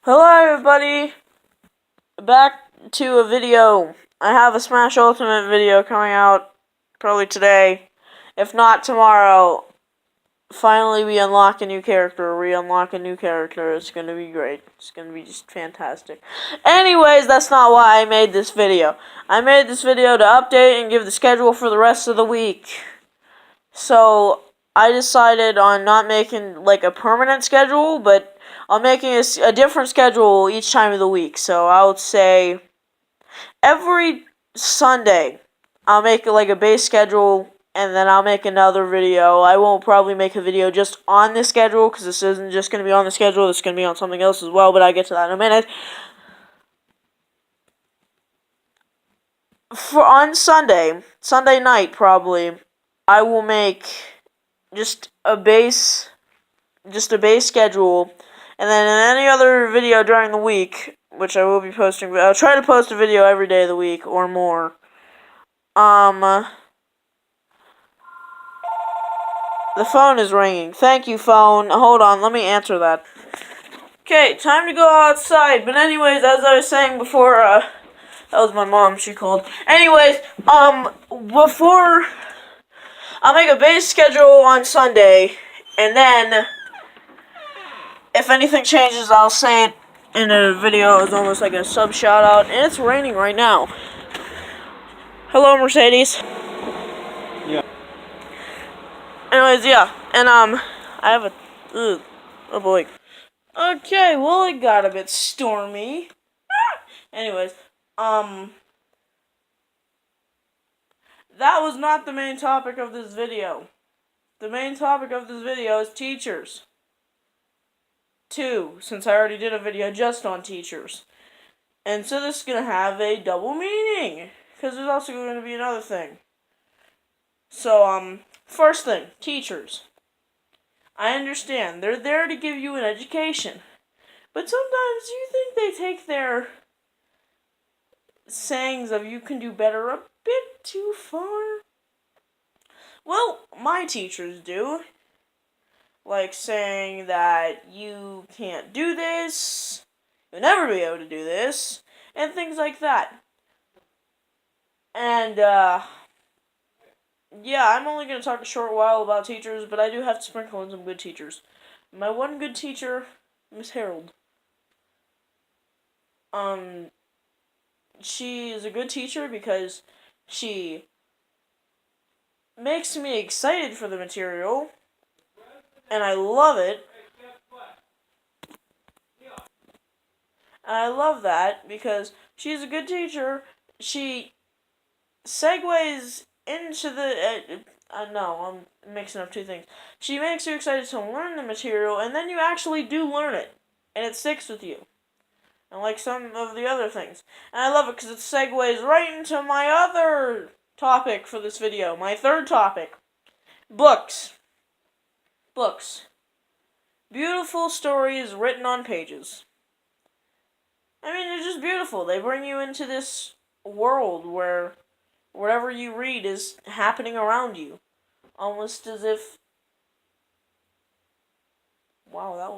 Hello everybody, back to a video. I have a Smash Ultimate video coming out probably today. If not tomorrow, finally we unlock a new character, re-unlock a new character. It's gonna be great. It's gonna be just fantastic. Anyways, that's not why I made this video. I made this video to update and give the schedule for the rest of the week. So, I decided on not making like a permanent schedule, but I'm making a different schedule each time of the week. So I would say every Sunday I'll make like a base schedule, and then I'll make another video. I won't probably make a video just on this schedule because this isn't just going to be on the schedule. This is going to be on something else as well, but I'll get to that in a minute. For on Sunday night probably, I will make just a base schedule. And then in any other video during the week, which I will be posting, I'll try to post a video every day of the week or more. The phone is ringing. Thank you, phone. Hold on, let me answer that. Okay, time to go outside. But anyways, as I was saying before, that was my mom, she called. Anyways, before, I'll make a base schedule on Sunday, and then if anything changes, I'll say it in a video. It's almost like a sub shout out, and it's raining right now. Hello, Mercedes. Yeah. Anyways, yeah, and I have a oh boy. Okay, well it got a bit stormy. Anyways, that was not the main topic of this video. The main topic of this video is teachers. 2, since I already did a video just on teachers. And so this is going to have a double meaning, because there's also going to be another thing. So, first thing, teachers. I understand, they're there to give you an education. But sometimes you think they take their sayings of you can do better a bit too far. Well, my teachers do. Like saying that you can't do this, you'll never be able to do this, and things like that. And, yeah, I'm only going to talk a short while about teachers, but I do have to sprinkle in some good teachers. My one good teacher, Miss Harold. She is a good teacher because she makes me excited for the material, and I love it. And I love that because she's a good teacher. She segues into the... no, I'm mixing up two things. She makes you excited to learn the material, and then you actually do learn it. And it sticks with you. And like some of the other things. And I love it because it segues right into my other topic for this video. My third topic. Books. Books. Beautiful stories written on pages. I mean, they're just beautiful. They bring you into this world where whatever you read is happening around you. Almost as if... Wow, that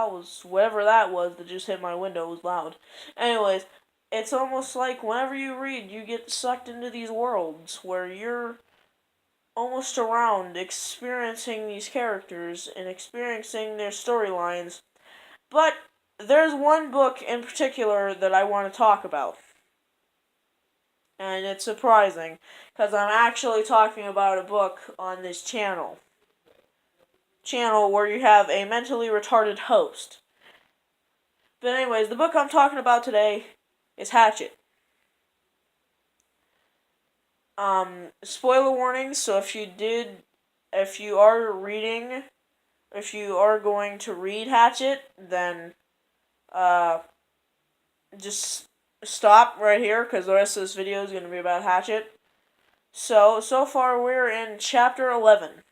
was whatever that was that just hit my window was loud. Anyways, it's almost like whenever you read, you get sucked into these worlds where you're almost around experiencing these characters and experiencing their storylines. But there's one book in particular that I want to talk about. And it's surprising, because I'm actually talking about a book on this channel. Channel where you have a mentally retarded host. But anyways, the book I'm talking about today is Hatchet. Spoiler warning, so if you are going to read Hatchet, then, just stop right here, because the rest of this video is going to be about Hatchet. So far we're in chapter 11.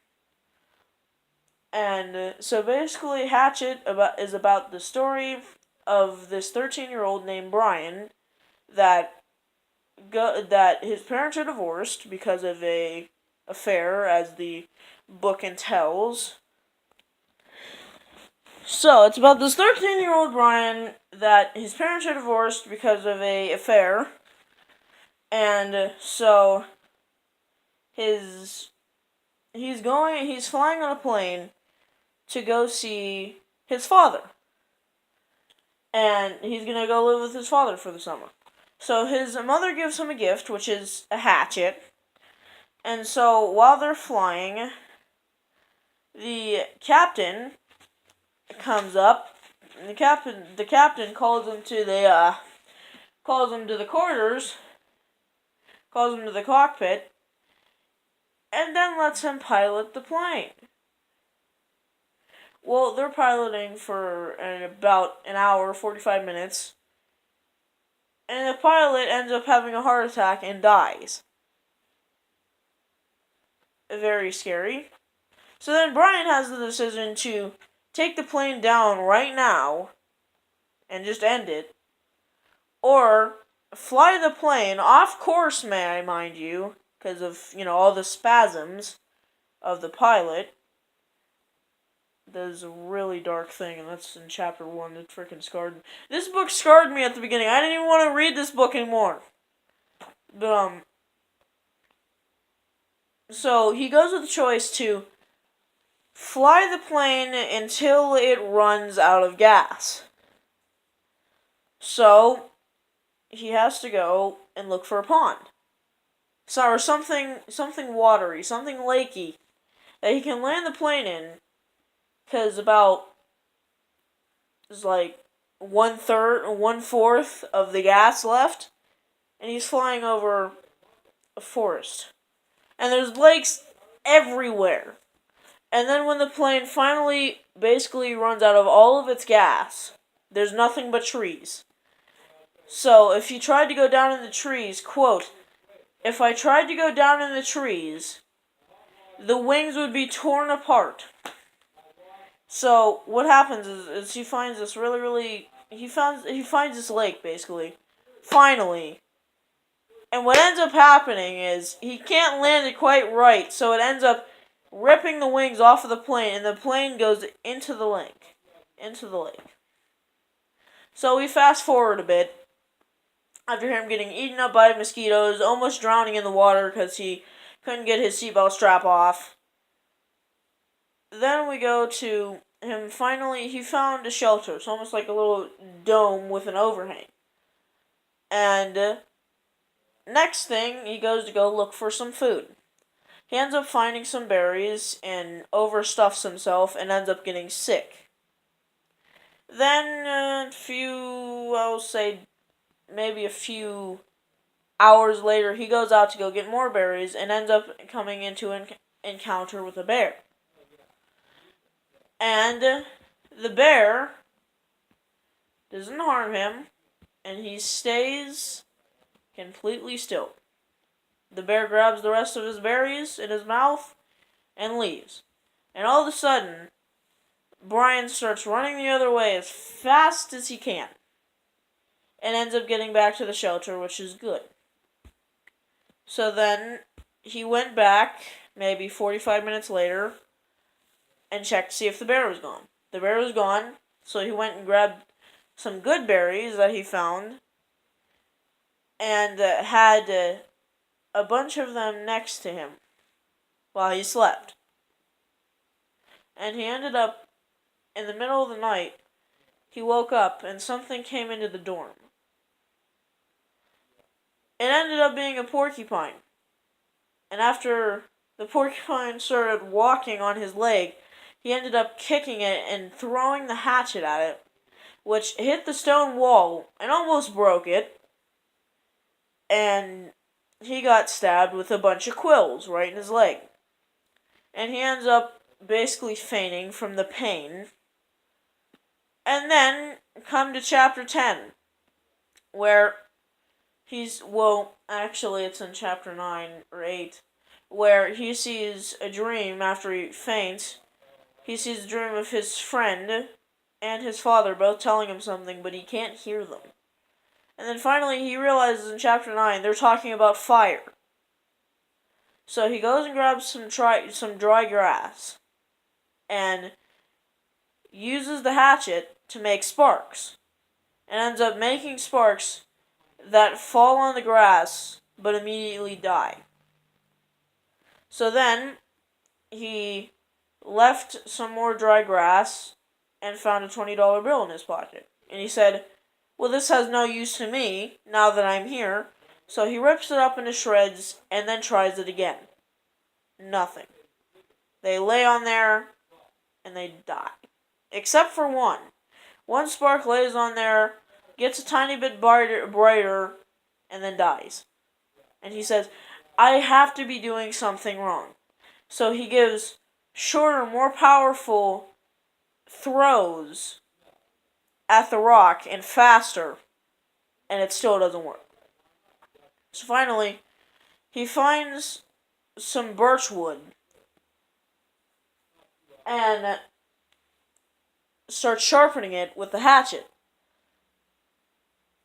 And, so basically Hatchet is about the story of this 13-year-old named Brian that his parents are divorced because of a affair, as the book entails. So, it's about this 13-year-old Brian that his parents are divorced because of an affair. And so, he's flying on a plane to go see his father. And he's gonna go live with his father for the summer. So his mother gives him a gift, which is a hatchet. And so while they're flying, the captain comes up. And the captain calls him to the quarters, calls him to the cockpit, and then lets him pilot the plane. Well, they're piloting for about an hour, 45 minutes, and the pilot ends up having a heart attack and dies. Very scary. So then Brian has the decision to take the plane down right now and just end it, or fly the plane off course, may I mind you, because of, all the spasms of the pilot. There's a really dark thing, and that's in chapter 1 that freaking scarred me. This book scarred me at the beginning. I didn't even want to read this book anymore. But, so he goes with the choice to fly the plane until it runs out of gas. So, he has to go and look for a pond. Or something watery, something lakey, that he can land the plane in, because there's like 1/4 of the gas left, and he's flying over a forest. And there's lakes everywhere. And then when the plane finally basically runs out of all of its gas, there's nothing but trees. So if he tried to go down in the trees, quote, "If I tried to go down in the trees, the wings would be torn apart." So what happens is he finds this he finds this lake basically, finally. And what ends up happening is he can't land it quite right, so it ends up ripping the wings off of the plane, and the plane goes into the lake. So we fast forward a bit, after him getting eaten up by mosquitoes, almost drowning in the water because he couldn't get his seatbelt strap off. Then we go to him he found a shelter. It's almost like a little dome with an overhang. And next thing, he goes to go look for some food. He ends up finding some berries and overstuffs himself and ends up getting sick. Then maybe a few hours later, he goes out to go get more berries and ends up coming into an encounter with a bear. And the bear doesn't harm him, and he stays completely still. The bear grabs the rest of his berries in his mouth and leaves. And all of a sudden, Brian starts running the other way as fast as he can. And ends up getting back to the shelter, which is good. So then, he went back, maybe 45 minutes later, and checked to see if the bear was gone. The bear was gone, so he went and grabbed some good berries that he found, and had a bunch of them next to him while he slept. And he ended up, in the middle of the night, he woke up and something came into the dorm. It ended up being a porcupine. And after the porcupine started walking on his leg, he ended up kicking it and throwing the hatchet at it, which hit the stone wall and almost broke it. And he got stabbed with a bunch of quills right in his leg. And he ends up basically fainting from the pain. And then come to chapter 10, where actually it's in chapter 9 or 8, where he sees a dream after he faints. He sees a dream of his friend and his father both telling him something, but he can't hear them. And then finally he realizes in chapter 9 they're talking about fire. So he goes and grabs some dry grass. And uses the hatchet to make sparks, and ends up making sparks that fall on the grass but immediately die. So then he left some more dry grass and found a $20 bill in his pocket. And he said, well, this has no use to me now that I'm here. So he rips it up into shreds and then tries it again. Nothing. They lay on there and they die. Except for one. One spark lays on there, gets a tiny bit brighter, and then dies. And he says, I have to be doing something wrong. So he gives shorter, more powerful throws at the rock and faster, and it still doesn't work. So finally, he finds some birch wood and starts sharpening it with the hatchet.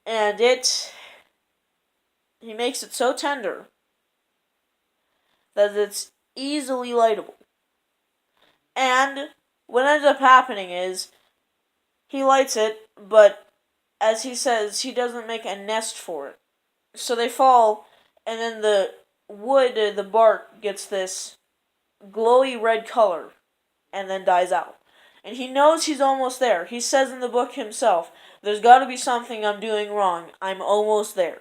And he makes it so tender that it's easily lightable. And what ends up happening is he lights it, but as he says, he doesn't make a nest for it. So they fall, and then the wood, the bark, gets this glowy red color and then dies out. And he knows he's almost there. He says in the book himself, there's got to be something I'm doing wrong. I'm almost there.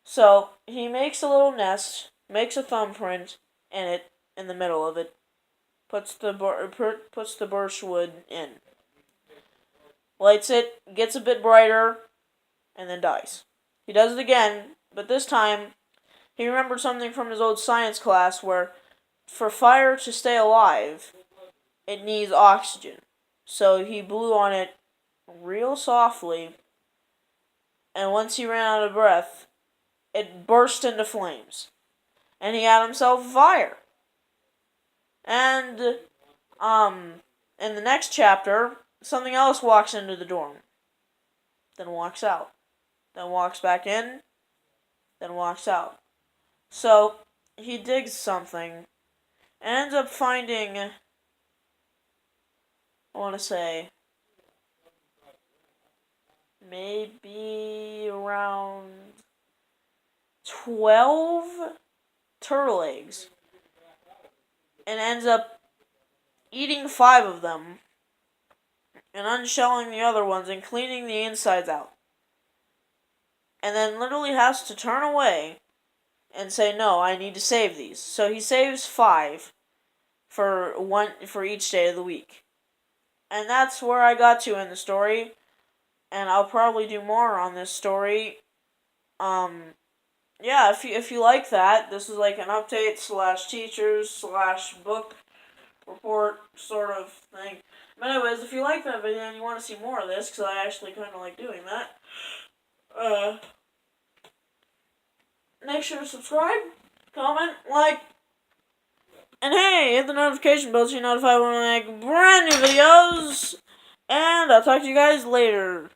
So he makes a little nest, makes a thumbprint in the middle of it, puts the birch wood in, lights it, gets a bit brighter, and then dies. He does it again, but this time he remembered something from his old science class where for fire to stay alive, it needs oxygen. So he blew on it real softly, and once he ran out of breath, it burst into flames. And he had himself a fire. And, in the next chapter, something else walks into the dorm. Then walks out. Then walks back in. Then walks out. So, he digs something. And ends up finding, I want to say, maybe around 12 turtle eggs. And ends up eating 5 of them. And unshelling the other ones and cleaning the insides out. And then literally has to turn away and say, no, I need to save these. So he saves 5 for each day of the week. And that's where I got to in the story. And I'll probably do more on this story. Yeah, if you like that, this is like an update / teachers / book report sort of thing. But anyways, if you like that video and you want to see more of this, because I actually kind of like doing that, make sure to subscribe, comment, like, and hey, hit the notification bell so you're notified when I make brand new videos, and I'll talk to you guys later.